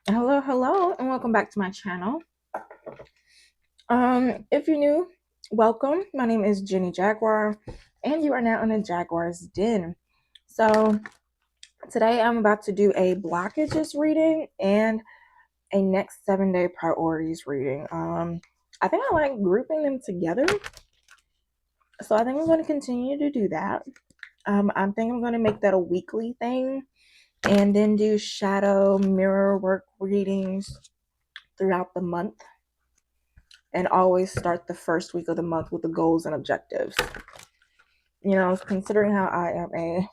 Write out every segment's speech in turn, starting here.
Hello, and welcome back to my channel. If you're new, welcome. My name is Jenny Jaguar, and you are now in the Jaguar's Den. So today I'm about to do a blockages reading and a next 7-day priorities reading. I think I like grouping them together, so I think I'm going to continue to do that. I think I'm going to make that a weekly thing, and then do shadow mirror work readings throughout the month, and always start the first week of the month with the goals and objectives. You know, considering how I am a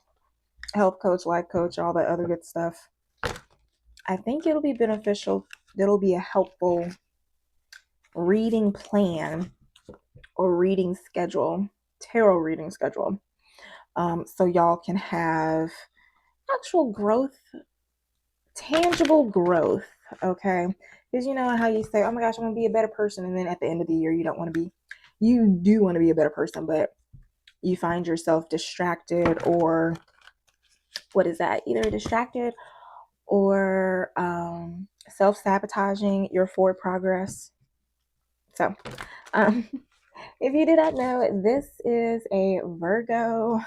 health coach, life coach, all that other good stuff, I think it'll be beneficial. It'll be a helpful reading plan or reading schedule, tarot reading schedule, so y'all can have actual growth, tangible growth, okay? Because you know how you say, oh my gosh, I'm going to be a better person, and then at the end of the year, you do want to be a better person, but you find yourself distracted, or what is that? Either distracted or self-sabotaging your forward progress. So, um, if you did not know, this is a Virgo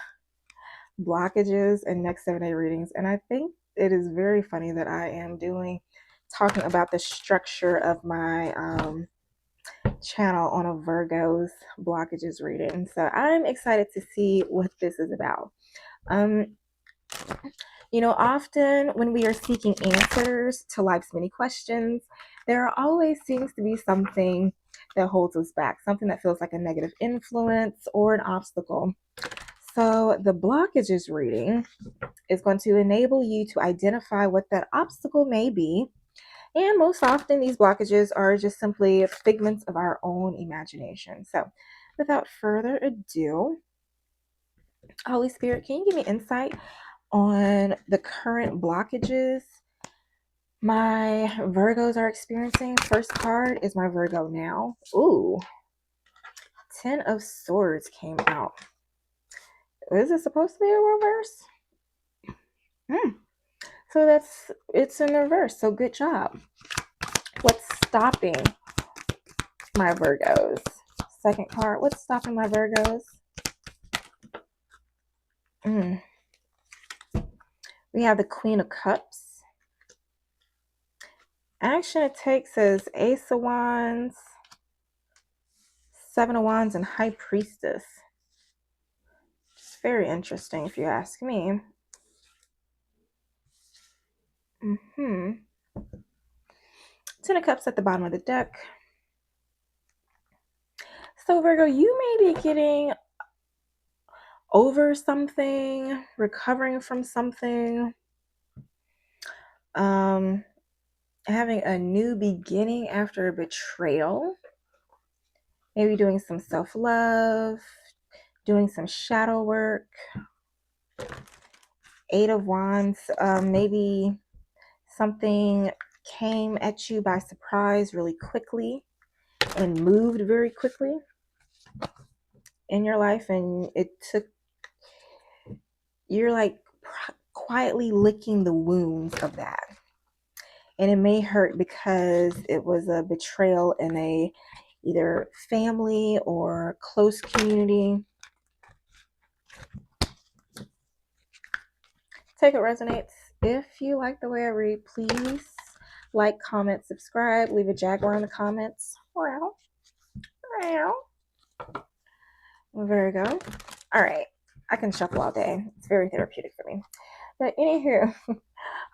blockages and next 7-day readings, and I think it is very funny that I am talking about the structure of my channel on a Virgo's blockages reading. So I'm excited to see what this is about. Often when we are seeking answers to life's many questions, there always seems to be something that holds us back, something that feels like a negative influence or an obstacle. So the blockages reading is going to enable you to identify what that obstacle may be. And most often these blockages are just simply figments of our own imagination. So without further ado, Holy Spirit, can you give me insight on the current blockages my Virgos are experiencing? First card is my Virgo now. Ooh, 10 of Swords came out. Is it supposed to be a reverse? So it's in reverse. So good job. What's stopping my Virgos? Second card. What's stopping my Virgos? We have the Queen of Cups. Action it takes is Ace of Wands, Seven of Wands, and High Priestess. It's very interesting if you ask me. Ten of Cups at the bottom of the deck. So Virgo, you may be getting over something, recovering from something, having a new beginning after a betrayal, maybe doing some self-love, doing some shadow work. Eight of Wands, maybe something came at you by surprise really quickly and moved very quickly in your life, and you're like quietly licking the wounds of that. And it may hurt because it was a betrayal in a either family or close community. Take it resonates. If you like the way I read, please like, comment, subscribe, leave a Jaguar in the comments. Virgo. All right. I can shuffle all day. It's very therapeutic for me. But anywho,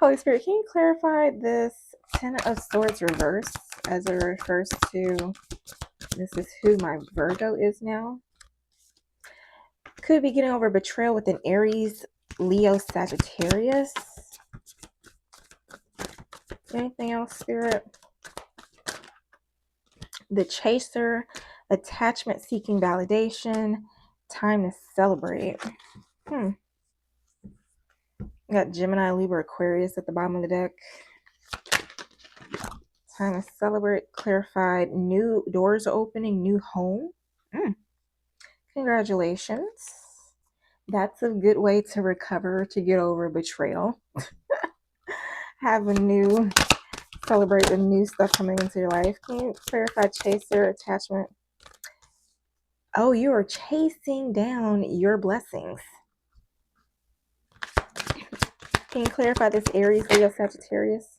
Holy Spirit, can you clarify this 10 of Swords reverse as it refers to this is who my Virgo is now? Could be getting over betrayal with an Aries, Leo, Sagittarius. Anything else, Spirit? The Chaser, attachment seeking validation, time to celebrate. Got Gemini, Libra, Aquarius at the bottom of the deck. Time to celebrate, clarified, new doors opening, new home. Congratulations. That's a good way to recover, to get over betrayal. Have a new celebrate the new stuff coming into your life. Can you clarify chaser, attachment? Oh, you are chasing down your blessings. Can you clarify this Aries, Leo, Sagittarius?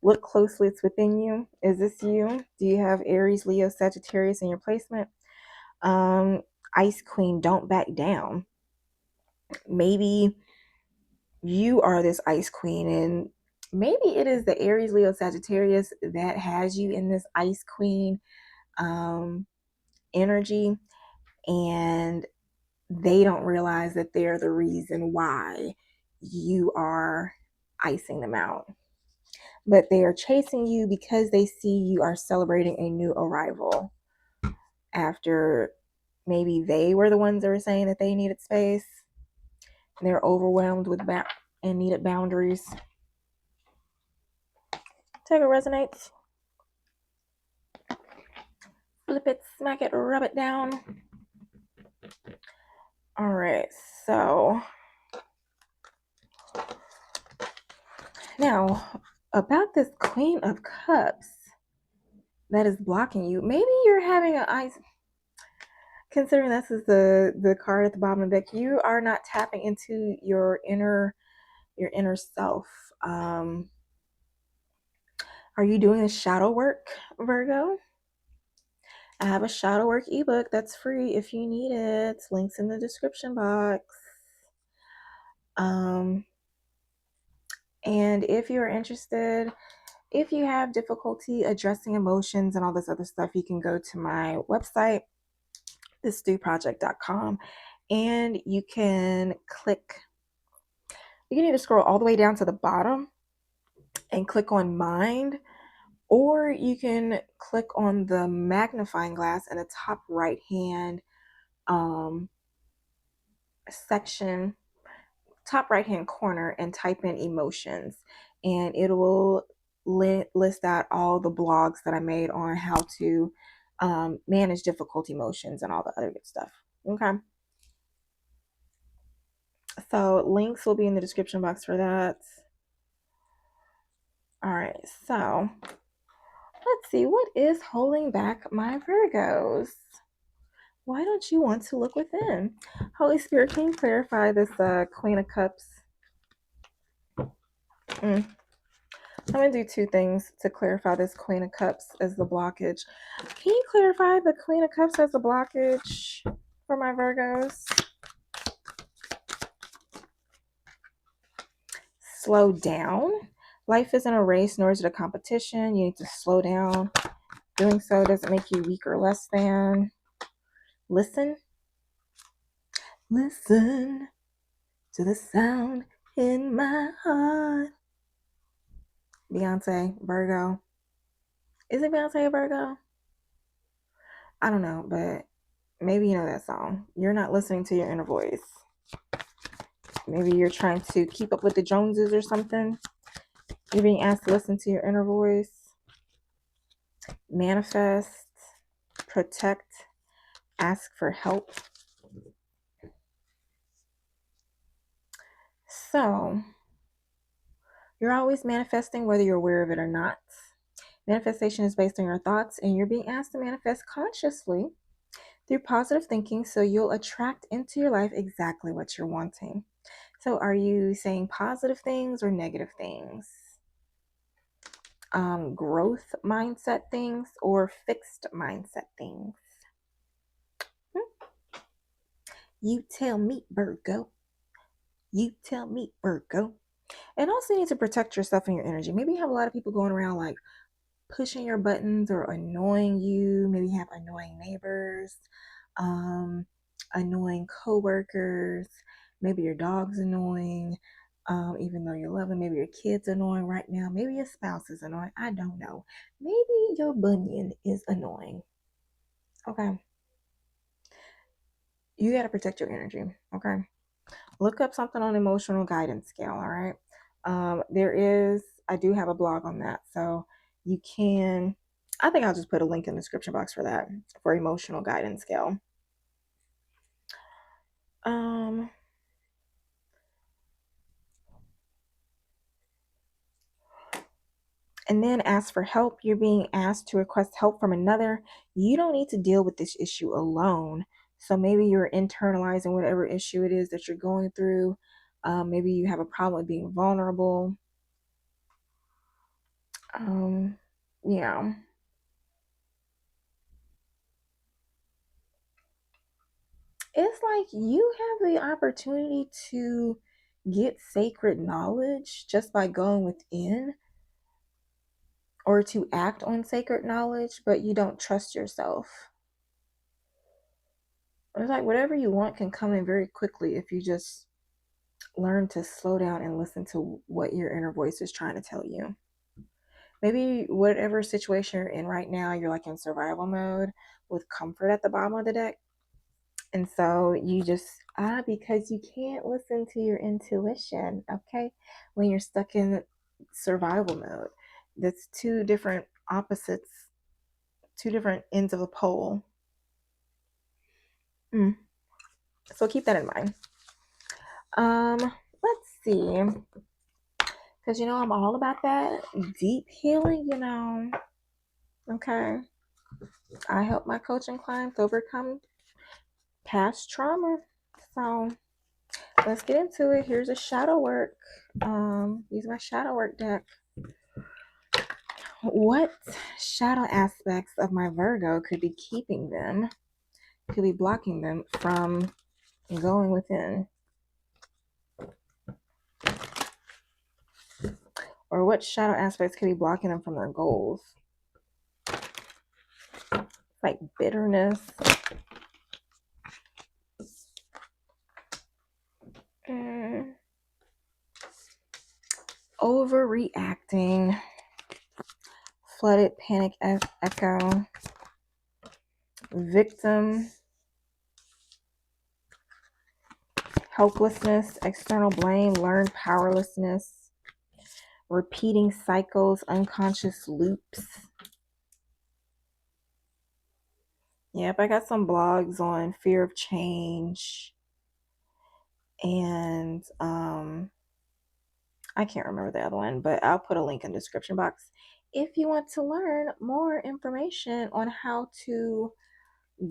Look closely, it's within you. Is this you? Do you have Aries, Leo, Sagittarius in your placement? Ice Queen, don't back down. Maybe you are this Ice Queen, and maybe it is the Aries, Leo, Sagittarius that has you in this Ice Queen energy, and they don't realize that they're the reason why you are icing them out. But they are chasing you because they see you are celebrating a new arrival after maybe they were the ones that were saying that they needed space. They're overwhelmed with and needed boundaries. Take it resonates. Flip it, smack it, rub it down. All right, so now about this Queen of Cups that is blocking you. Maybe you're having an ice. Considering this is the card at the bottom of the deck, you are not tapping into your inner self. Are you doing the shadow work, Virgo? I have a shadow work ebook that's free if you need it. Links in the description box. And if you're interested, if you have difficulty addressing emotions and all this other stuff, you can go to my website, thisduproject.com, and you can either scroll all the way down to the bottom and click on mind, or you can click on the magnifying glass in the top right hand section, top right hand corner, and type in emotions, and it will list out all the blogs that I made on how to manage difficult emotions and all the other good stuff. Okay, so links will be in the description box for that. All right, so let's see, what is holding back my Virgos? Why don't you want to look within? Holy Spirit, can you clarify this Queen of Cups? I'm going to do two things to clarify this Queen of Cups as the blockage. Can you clarify the Queen of Cups as the blockage for my Virgos? Slow down. Life isn't a race, nor is it a competition. You need to slow down. Doing so doesn't make you weak or less than. Listen. Listen to the sound in my heart. Beyonce, Virgo. Is it Beyonce, Virgo? I don't know, but maybe you know that song. You're not listening to your inner voice. Maybe you're trying to keep up with the Joneses or something. You're being asked to listen to your inner voice. Manifest, protect, ask for help. So, you're always manifesting whether you're aware of it or not. Manifestation is based on your thoughts, and you're being asked to manifest consciously through positive thinking, so you'll attract into your life exactly what you're wanting. So are you saying positive things or negative things? Growth mindset things or fixed mindset things? You tell me, Virgo. You tell me, Virgo. And also you need to protect yourself and your energy. Maybe you have a lot of people going around like pushing your buttons or annoying you. Maybe you have annoying neighbors, annoying coworkers. Maybe your dog's annoying, even though you love them. Maybe your kid's annoying right now. Maybe your spouse is annoying. I don't know. Maybe your bunion is annoying. Okay. You got to protect your energy. Okay. Look up something on emotional guidance scale. All right. I do have a blog on that. So you can, I think I'll just put a link in the description box for that, for emotional guidance scale. And then ask for help. You're being asked to request help from another. You don't need to deal with this issue alone. So maybe you're internalizing whatever issue it is that you're going through. Maybe you have a problem with being vulnerable. Yeah. It's like you have the opportunity to get sacred knowledge just by going within, or to act on sacred knowledge, but you don't trust yourself. It's like whatever you want can come in very quickly if you just learn to slow down and listen to what your inner voice is trying to tell you. Maybe whatever situation you're in right now, you're like in survival mode with comfort at the bottom of the deck. And so you just, because you can't listen to your intuition, okay? When you're stuck in survival mode, that's two different opposites, two different ends of the pole. So keep that in mind. Let's see. Because, I'm all about that deep healing, Okay. I help my coaching clients overcome past trauma. So let's get into it. Here's a shadow work. Use my shadow work deck. What shadow aspects of my Virgo could be blocking them from going within? Or what shadow aspects could be blocking them from their goals? Like bitterness. Overreacting. Flooded panic echo. Victim. Helplessness. External blame. Learned powerlessness. Repeating cycles. Unconscious loops. Yep, I got some blogs on fear of change. And I can't remember the other one, but I'll put a link in the description box if you want to learn more information on how to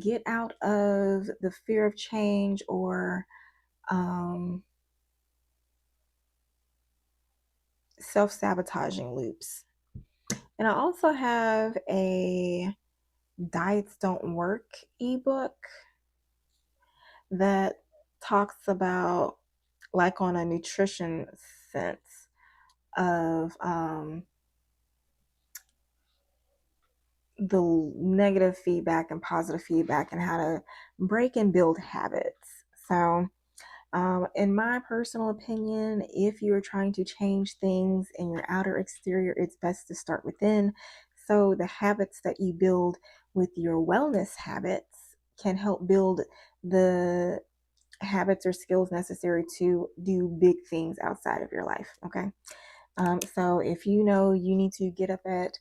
get out of the fear of change or self-sabotaging loops. And I also have a Diets Don't Work ebook that talks about, like, on a nutrition sense of the negative feedback and positive feedback and how to break and build habits. So in my personal opinion, if you're trying to change things in your outer exterior, it's best to start within. So the habits that you build with your wellness habits can help build the habits or skills necessary to do big things outside of your life. Okay. So if you know you need to get up at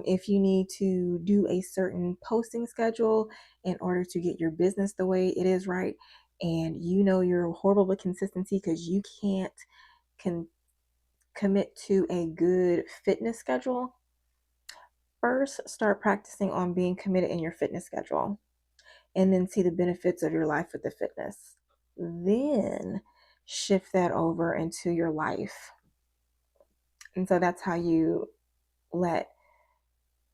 if you need to do a certain posting schedule in order to get your business the way it is right, and you're horrible with consistency because you can't commit to a good fitness schedule, first start practicing on being committed in your fitness schedule and then see the benefits of your life with the fitness. Then shift that over into your life. And so that's how you let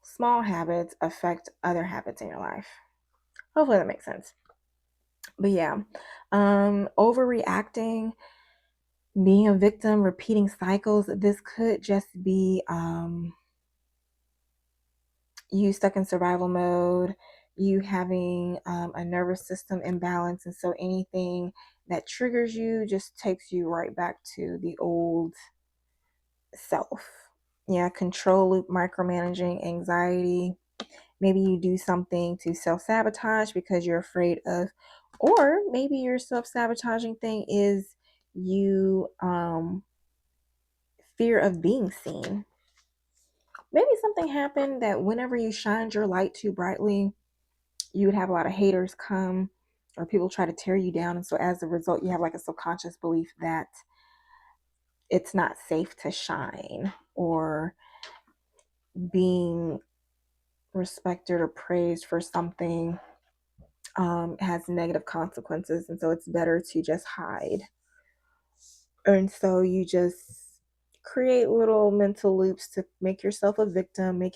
small habits affect other habits in your life. Hopefully that makes sense. But yeah, overreacting, being a victim, repeating cycles. This could just be you stuck in survival mode, you having a nervous system imbalance. And so anything that triggers you just takes you right back to the old self. Yeah, control loop, micromanaging, anxiety. Maybe you do something to self-sabotage because you're afraid of, or maybe your self-sabotaging thing is you fear of being seen. Maybe something happened that whenever you shined your light too brightly, you would have a lot of haters come or people try to tear you down. And so as a result, you have like a subconscious belief that it's not safe to shine. or being respected or praised for something has negative consequences, and so it's better to just hide. And so you just create little mental loops to make yourself a victim, make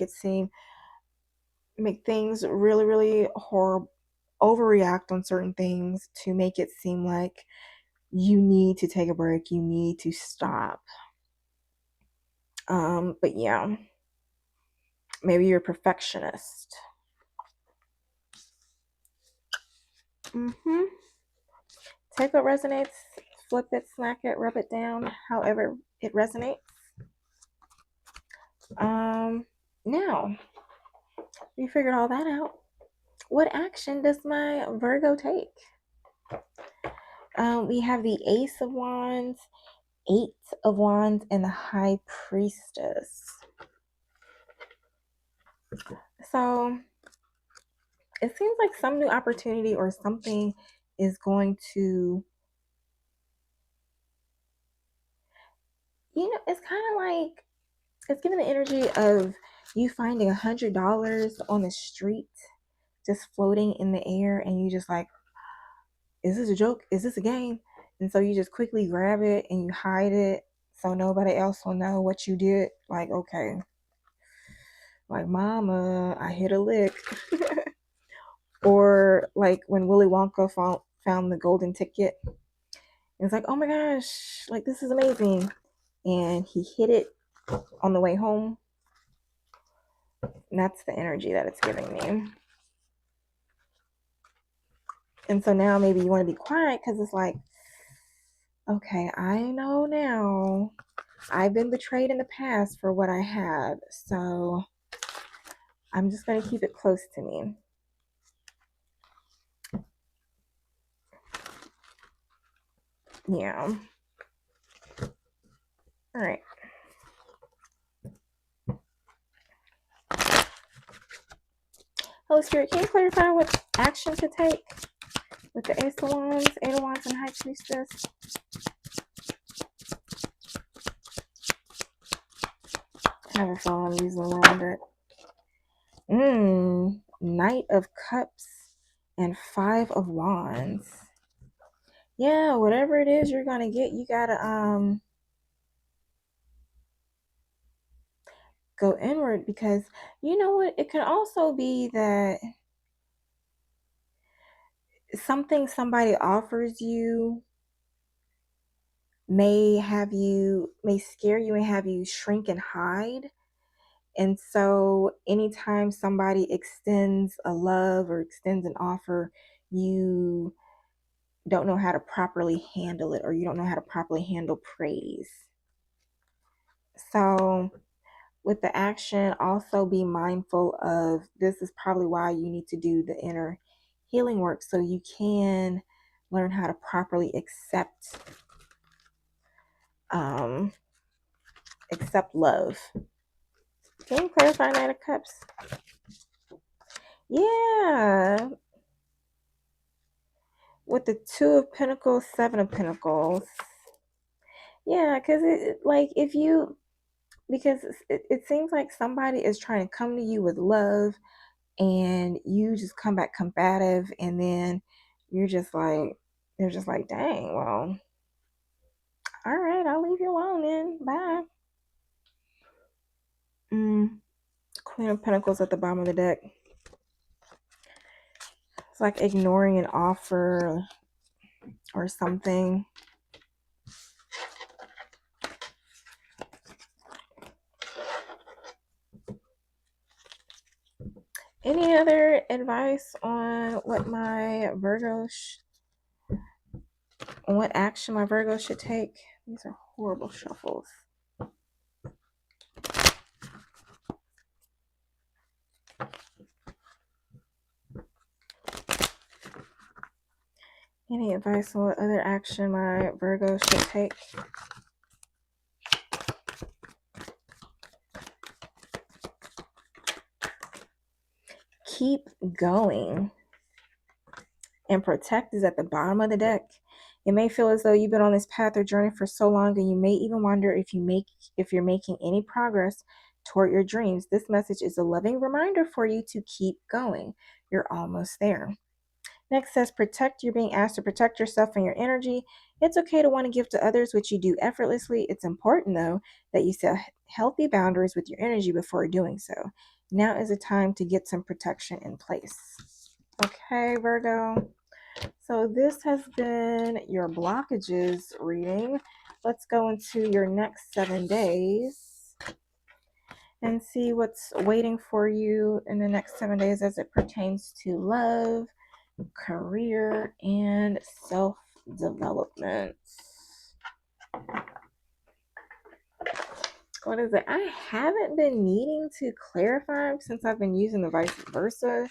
things really, really horrible, overreact on certain things to make it seem like you need to take a break, you need to stop. But yeah, maybe you're a perfectionist. Take what resonates, flip it, smack it, rub it down, however it resonates. Now, we figured all that out. What action does my Virgo take? We have the Ace of Wands, Eight of Wands, and the High Priestess. So it seems like some new opportunity or something is going to, it's kind of like, it's giving the energy of you finding $100 on the street, just floating in the air, and you just like, is this a joke? Is this a game? And so you just quickly grab it and you hide it so nobody else will know what you did. Like, okay, like, mama, I hit a lick. Or like when Willy Wonka found the golden ticket. It's like, oh my gosh, like, this is amazing. And he hit it on the way home. And that's the energy that it's giving me. And so now maybe you want to be quiet because it's like, okay, I know now. I've been betrayed in the past for what I had. So I'm just going to keep it close to me. Yeah. All right. Holy Spirit, can you clarify what action to take with the Ace of Wands, Eight of Wands, and High Priestess? I have a phone I'm using the wrong deck. Knight of Cups and Five of Wands. Yeah, whatever it is you're gonna get, you gotta go inward, because you know what? It could also be that something somebody offers you may scare you and have you shrink and hide. And so anytime somebody extends a love or extends an offer, you don't know how to properly handle it, or you don't know how to properly handle praise. So with the action, also be mindful of, this is probably why you need to do the inner healing work, so you can learn how to properly accept love. Can you clarify Knight of Cups? Yeah. With the Two of Pentacles, Seven of Pentacles. Yeah, because it seems like somebody is trying to come to you with love, and you just come back combative, and then they're just like, dang, well, all right, I'll leave you alone then. Bye. Queen of Pentacles at the bottom of the deck. It's like ignoring an offer or something. Any other advice on what my what action my Virgo should take? These are horrible shuffles. Any advice on what other action my Virgo should take? Keep going. And protect is at the bottom of the deck. It may feel as though you've been on this path or journey for so long, and you may even wonder if you're making any progress toward your dreams. This message is a loving reminder for you to keep going. You're almost there. Next says protect. You're being asked to protect yourself and your energy. It's okay to want to give to others, which you do effortlessly. It's important, though, that you set healthy boundaries with your energy before doing so. Now is the time to get some protection in place. Okay, Virgo. So this has been your blockages reading. Let's go into your next 7 days and see what's waiting for you in the next 7 days as it pertains to love, career, and self-development. What is it? I haven't been needing to clarify since I've been using the vice versa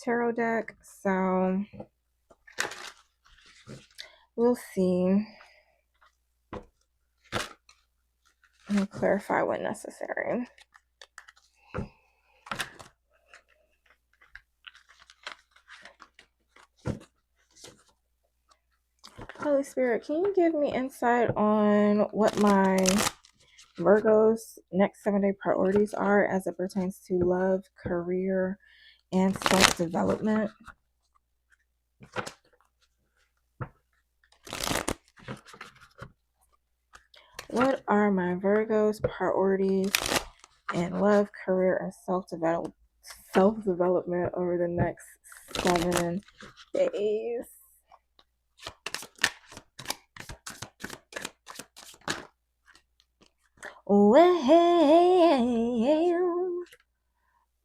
tarot deck, so we'll see. I'll clarify when necessary. Holy Spirit, can you give me insight on what my Virgo's next 7-day priorities are as it pertains to love, career, and self-development? What are my Virgo's priorities in love, career, and self-development over the next 7 days? Well,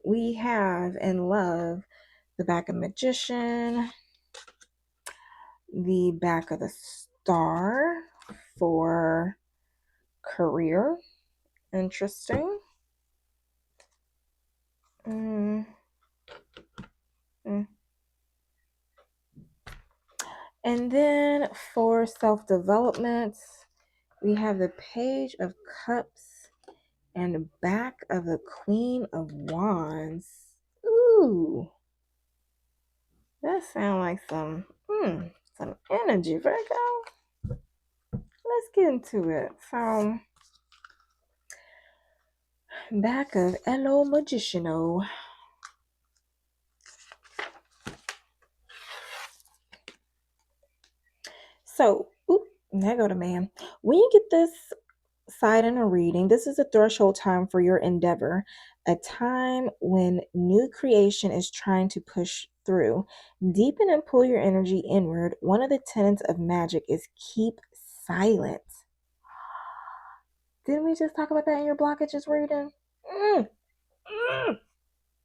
we have in love the back of Magician, the back of the Star for career. Interesting. And then for self-development, we have the Page of Cups and the back of the Queen of Wands. Ooh, that sounds like some energy, Virgo. Let's get into it. So, back of Hello Magiciano. So, there go the man. When you get this side in a reading, this is a threshold time for your endeavor, a time when new creation is trying to push through. Deepen and pull your energy inward. One of the tenets of magic is keep silent. Didn't we just talk about that in your blockages reading?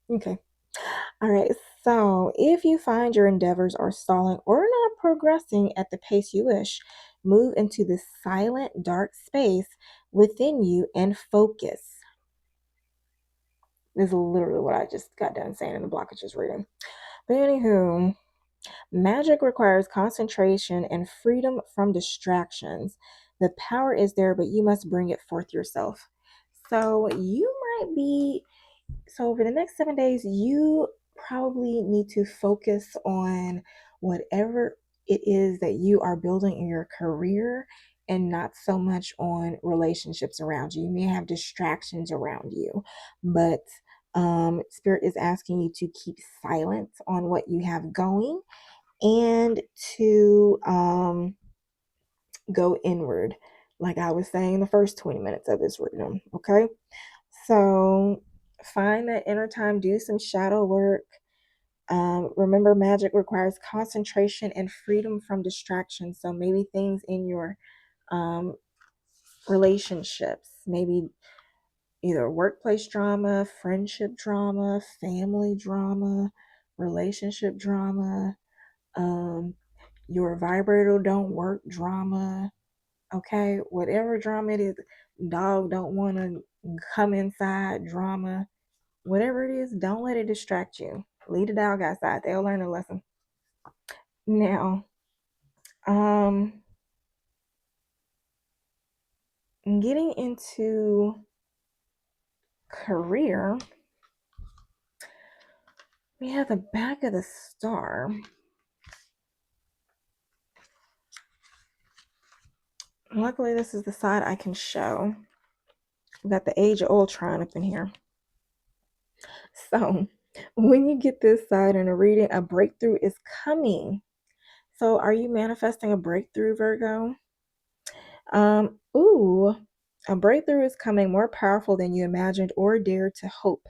Okay. All right. So if you find your endeavors are stalling or not progressing at the pace you wish, move into the silent, dark space within you and focus. This is literally what I just got done saying in the blockages reading. But anywho, magic requires concentration and freedom from distractions. The power is there, but you must bring it forth yourself. So over the next 7 days, you probably need to focus on whatever it is that you are building in your career and not so much on relationships around you. You may have distractions around you, but Spirit is asking you to keep silent on what you have going and to go inward, like I was saying the first 20 minutes of this reading. Okay, so find that inner time, do some shadow work. Remember, magic requires concentration and freedom from distraction. So maybe things in your relationships, maybe either workplace drama, friendship drama, family drama, relationship drama, your vibrator don't work drama. Okay, whatever drama it is, dog don't want to come inside drama. Whatever it is, don't let it distract you. Leave the dog outside. They'll learn a lesson. Now, getting into career, we have the back of the Star. Luckily, this is the side I can show. We got the Age of Ultron up in here. So when you get this side in a reading, a breakthrough is coming. So are you manifesting a breakthrough, Virgo? Ooh, a breakthrough is coming, more powerful than you imagined or dared to hope.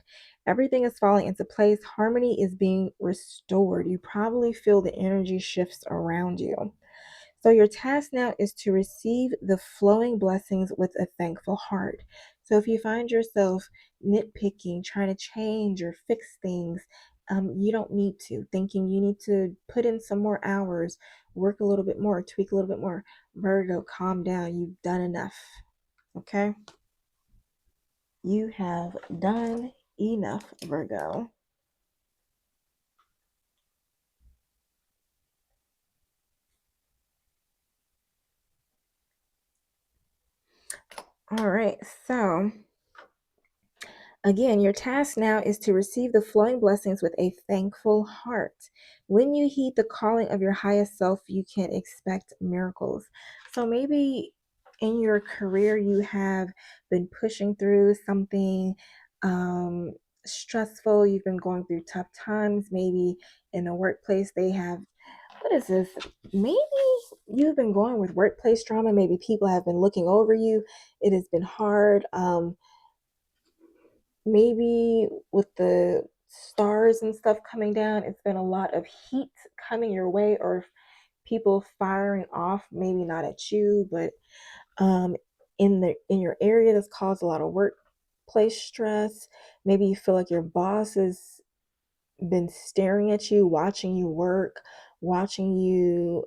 Everything is falling into place. Harmony is being restored. You probably feel the energy shifts around you. So your task now is to receive the flowing blessings with a thankful heart. So if you find yourself nitpicking, trying to change or fix things, you don't need to. Thinking you need to put in some more hours, work a little bit more, tweak a little bit more. Virgo, calm down. You've done enough. Okay? You have done enough, Virgo. All right, so again, your task now is to receive the flowing blessings with a thankful heart. When you heed the calling of your highest self, you can expect miracles. So maybe in your career, you have been pushing through something stressful. You've been going through tough times. Maybe in a workplace, they have, what is this? Maybe you've been going with workplace drama. Maybe people have been looking over you. It has been hard. Maybe with the stars and stuff coming down, it's been a lot of heat coming your way, or people firing off, maybe not at you, but in your area. That's caused a lot of workplace stress. Maybe you feel like your boss has been staring at you, watching you work, watching you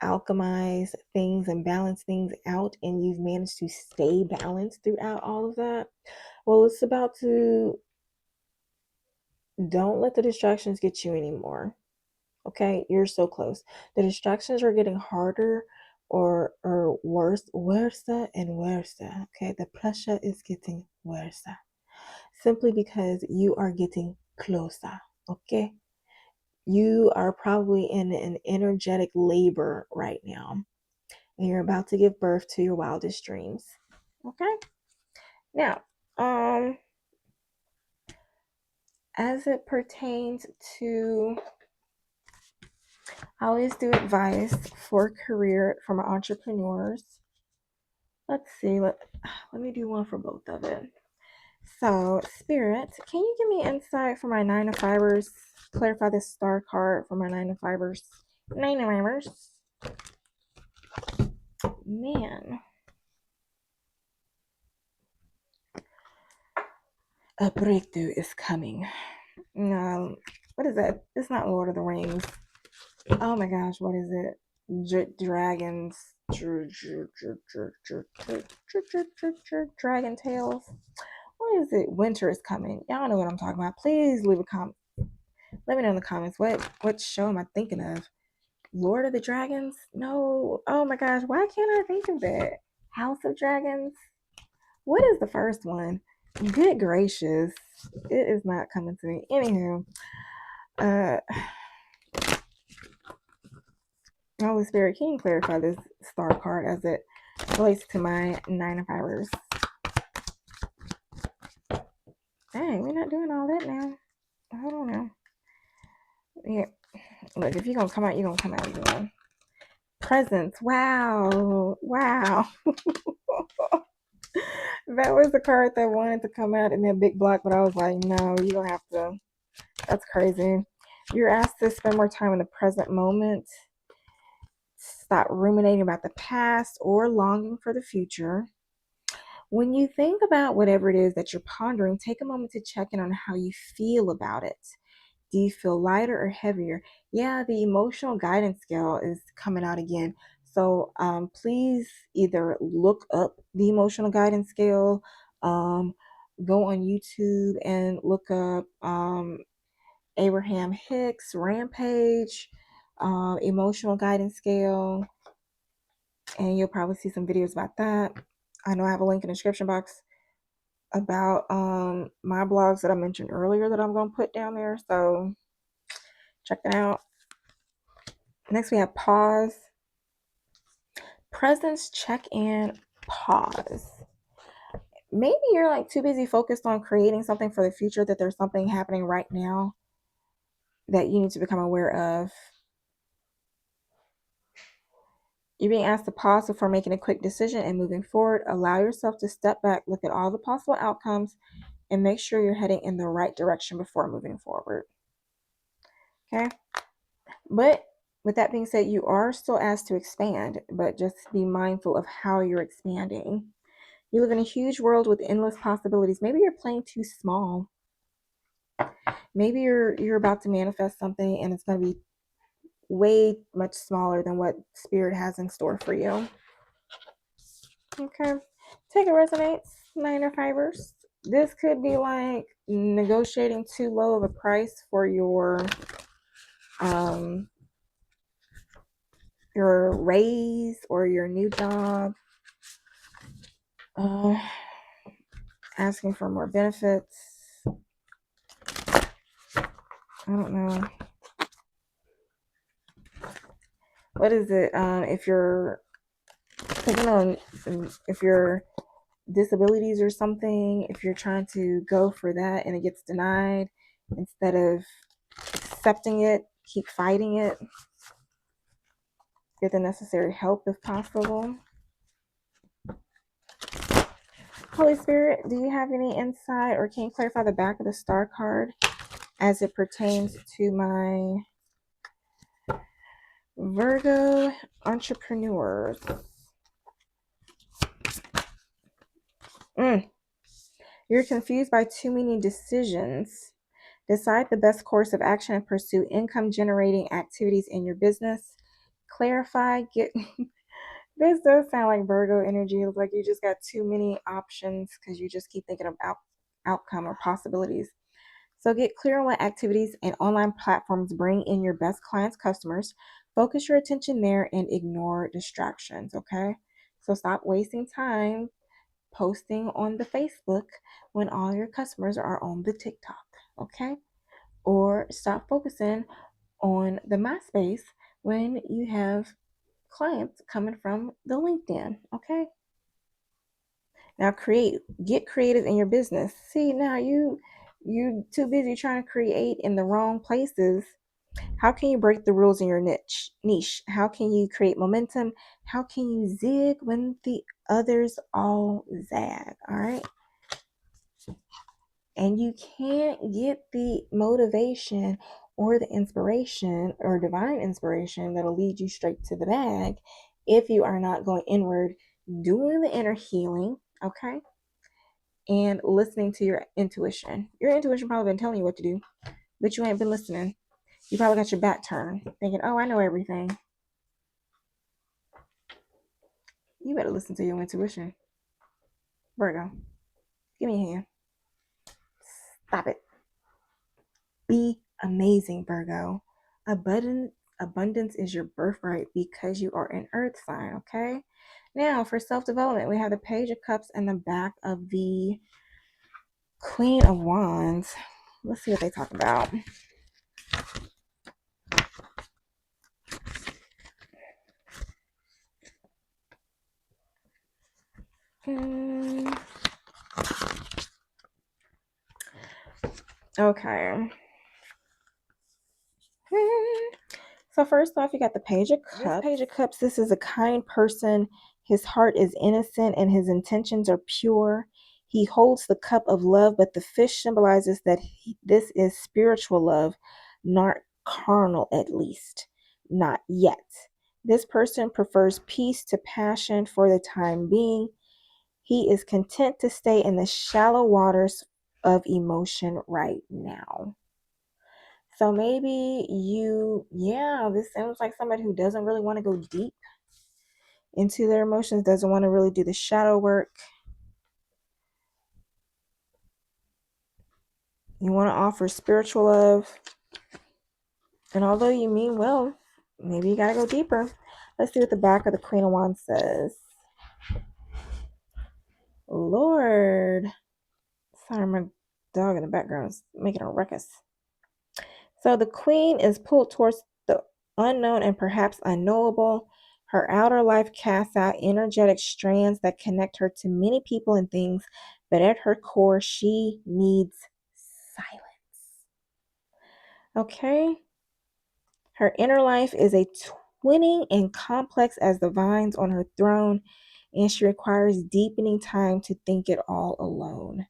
alchemize things and balance things out, and you've managed to stay balanced throughout all of that. Well, it's about to, don't let the distractions get you anymore. Okay, you're so close. The distractions are getting harder, or worse and worse. Okay, the pressure is getting worse simply because you are getting closer. Okay, you are probably in an energetic labor right now, and you're about to give birth to your wildest dreams. Okay, now, as it pertains to, I always do advice for career from entrepreneurs. Let's see, let me do one for both of it. So, Spirit, can you give me insight for my 9 to 5ers? Clarify this star card for my 9 to 5ers. 9 to 5ers. Man. A breakthrough is coming. No, what is that? It's not Lord of the Rings. Oh my gosh, what is it? Dragons. Dragon Tales. What is it? Winter is coming. Y'all know what I'm talking about. Please leave a comment. Let me know in the comments. What show am I thinking of? Lord of the Dragons? No. Oh my gosh, why can't I think of that? House of Dragons? What is the first one? Good gracious. It is not coming to me. Anywho, Holy Spirit, can you clarify this star card as it relates to my 9 to 5ers? Hey, we're not doing all that now. Hold on now. Yeah. Look, if you're going to come out, you're going to come out again. Presents. Wow. Wow. That was the card that wanted to come out in that big block, but I was like, no, you don't have to. That's crazy. You're asked to spend more time in the present moment. Stop ruminating about the past or longing for the future. When you think about whatever it is that you're pondering, take a moment to check in on how you feel about it. Do you feel lighter or heavier? Yeah, the emotional guidance scale is coming out again. So please either look up the emotional guidance scale, go on YouTube and look up Abraham Hicks Rampage emotional guidance scale, and you'll probably see some videos about that. I know I have a link in the description box about my blogs that I mentioned earlier that I'm going to put down there, so check that out. Next we have pause, presence, check in, pause. Maybe you're like too busy focused on creating something for the future that there's something happening right now that you need to become aware of. You're being asked to pause before making a quick decision and moving forward. Allow yourself to step back, look at all the possible outcomes, and make sure you're heading in the right direction before moving forward. Okay? But with that being said, you are still asked to expand, but just be mindful of how you're expanding. You live in a huge world with endless possibilities. Maybe you're playing too small. Maybe you're about to manifest something and it's going to be way much smaller than what spirit has in store for you. Okay. Take it resonates, minor fibers. This could be like negotiating too low of a price for your raise or your new job. Asking for more benefits. I don't know. What is it? If you're taking on, if you're disabilities or something, if you're trying to go for that and it gets denied, instead of accepting it, keep fighting it. Get the necessary help if possible. Holy Spirit, do you have any insight or can you clarify the back of the star card as it pertains to my Virgo entrepreneurs? You're confused by too many decisions. Decide the best course of action and pursue income-generating activities in your business. Clarify, this does sound like Virgo energy. It's like you just got too many options because you just keep thinking of outcome or possibilities. So get clear on what activities and online platforms bring in your best clients, customers. Focus your attention there and ignore distractions, okay? So stop wasting time posting on the Facebook when all your customers are on the TikTok, okay? Or stop focusing on the MySpace when you have clients coming from the LinkedIn, okay? Now get creative in your business. See, now you too busy trying to create in the wrong places. How can you break the rules in your niche? How can you create momentum? How can you zig when the others all zag? All right. And you can't get the motivation or the inspiration or divine inspiration that'll lead you straight to the bag if you are not going inward, doing the inner healing, okay? And listening to your intuition. Your intuition probably been telling you what to do, but you ain't been listening. You probably got your back turned, thinking, oh, I know everything. You better listen to your intuition. Virgo, give me a hand. Stop it. Be amazing, Virgo. Abundance is your birthright because you are an earth sign, okay? Now, for self-development, we have the Page of Cups and the back of the Queen of Wands. Let's see what they talk about. Okay. So first off, you got the Page of Cups. This Page of Cups, this is a kind person. His heart is innocent and his intentions are pure. He holds the cup of love, but the fish symbolizes that this is spiritual love, not carnal, at least. Not yet. This person prefers peace to passion for the time being. He is content to stay in the shallow waters of emotion right now. So maybe this sounds like somebody who doesn't really want to go deep into their emotions, doesn't want to really do the shadow work. You want to offer spiritual love. And although you mean well, maybe you got to go deeper. Let's see what the back of the Queen of Wands says. Lord. Sorry, my dog in the background is making a ruckus. So the Queen is pulled towards the unknown and perhaps unknowable. Her outer life casts out energetic strands that connect her to many people and things, but at her core, she needs silence. Okay? Her inner life is a twinning and complex as the vines on her throne, and she requires deepening time to think it all alone.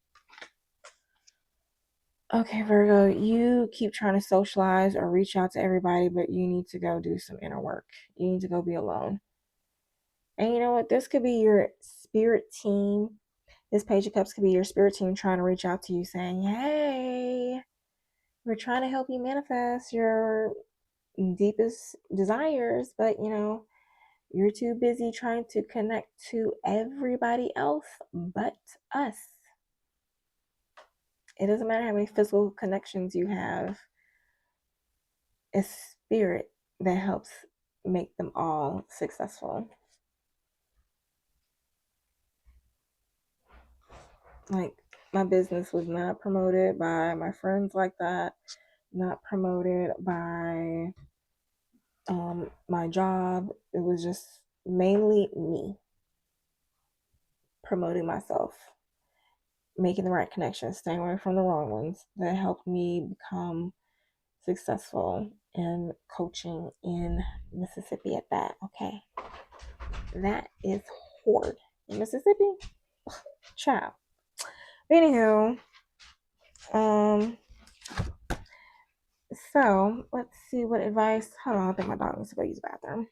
Okay, Virgo, you keep trying to socialize or reach out to everybody, but you need to go do some inner work. You need to go be alone. And you know what? This could be your spirit team. This Page of Cups could be your spirit team trying to reach out to you saying, hey, we're trying to help you manifest your deepest desires, but you're too busy trying to connect to everybody else but us. It doesn't matter how many physical connections you have. It's spirit that helps make them all successful. Like, my business was not promoted by my friends like that, not promoted by my job. It was just mainly me promoting myself, making the right connections, staying away from the wrong ones, that helped me become successful in coaching in Mississippi at that. Okay. That is hard. In Mississippi? Child. Anywho, so let's see what advice. Hold on, I think my dog needs to go use the bathroom.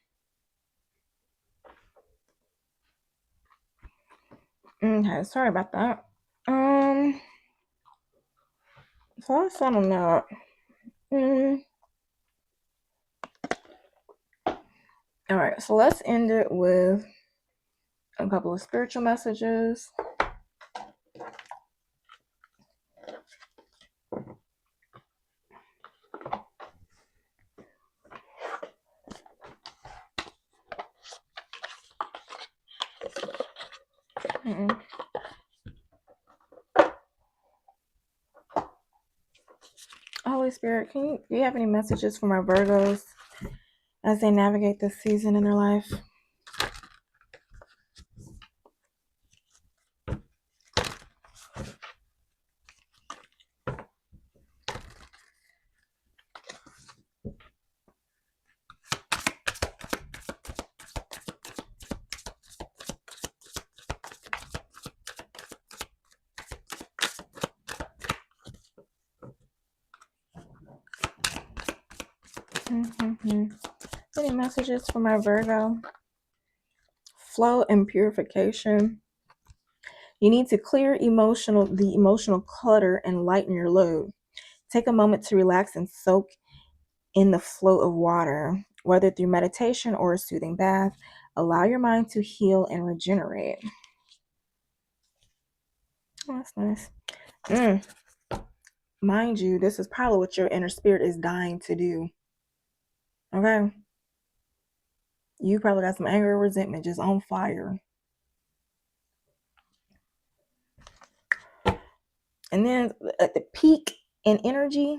Okay, sorry about that. So let's settle that. All right, so let's end it with a couple of spiritual messages. Holy Spirit, do you have any messages for my Virgos as they navigate this season in their life? Any messages for my Virgo? Flow and purification. You need to clear the emotional clutter and lighten your load. Take a moment to relax and soak in the flow of water, whether through meditation or a soothing bath. Allow your mind to heal and regenerate. Oh, that's nice. Mind you, this is probably what your inner spirit is dying to do. Okay? You probably got some anger or resentment just on fire. And then at the peak in energy,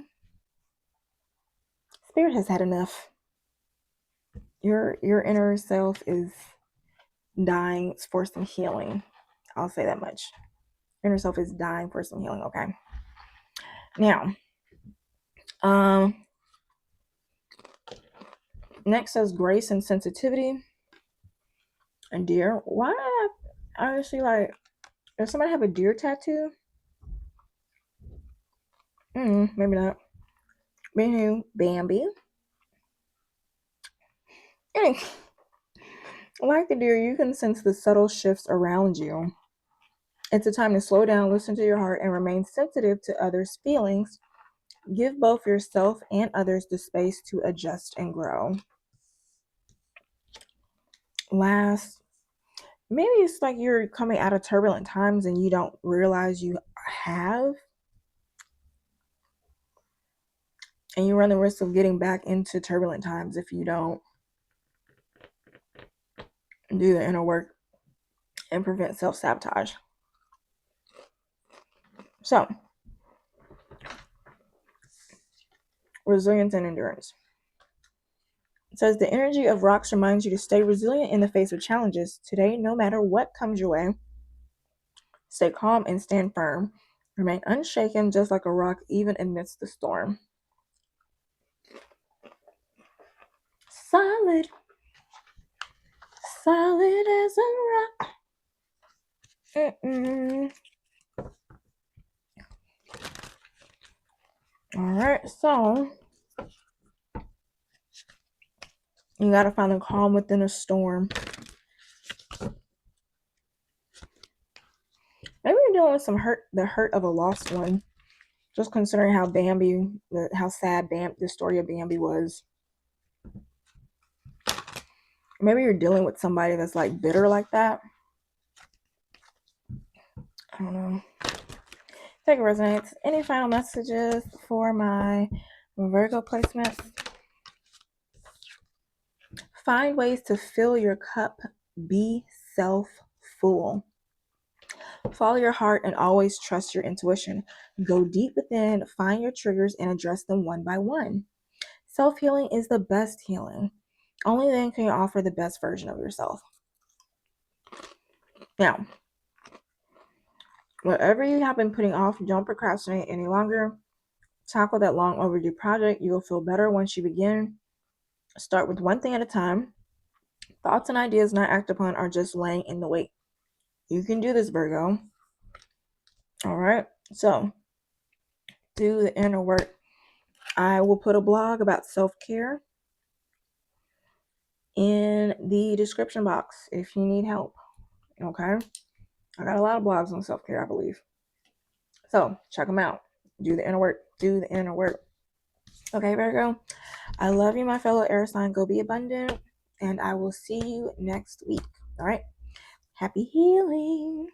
spirit has had enough. Your inner self is dying for some healing. I'll say that much. Inner self is dying for some healing, okay? Now, next says grace and sensitivity. And deer. Why? Honestly, like, does somebody have a deer tattoo? Maybe not. Anywho, Bambi. Like the deer, you can sense the subtle shifts around you. It's a time to slow down, listen to your heart, and remain sensitive to others' feelings. Give both yourself and others the space to adjust and grow. Last, maybe it's like you're coming out of turbulent times and you don't realize you have. And you run the risk of getting back into turbulent times if you don't do the inner work and prevent self-sabotage. So, resilience and endurance. It says the energy of rocks reminds you to stay resilient in the face of challenges. Today, no matter what comes your way, stay calm and stand firm. Remain unshaken, just like a rock, even amidst the storm. Solid, solid as a rock. All right, so you got to find the calm within a storm. Maybe you're dealing with the hurt of a lost one. Just considering how sad the story of Bambi was. Maybe you're dealing with somebody that's like bitter like that. I don't know. Take it resonates. Any final messages for my Virgo placements? Find ways to fill your cup. Be self-full. Follow your heart and always trust your intuition. Go deep within, find your triggers, and address them one by one. Self-healing is the best healing. Only then can you offer the best version of yourself. Now, whatever you have been putting off, don't procrastinate any longer. Tackle that long overdue project. You will feel better once you begin. Start with one thing at a time. Thoughts and ideas not acted upon are just laying in the wait. You can do this, Virgo. All right, so do the inner work. I will put a blog about self-care in the description box if you need help. Okay, I got a lot of blogs on self-care, I believe. So check them out. Do the inner work. Do the inner work. Okay, Virgo. I love you, my fellow air sign. Go be abundant. And I will see you next week. All right. Happy healing.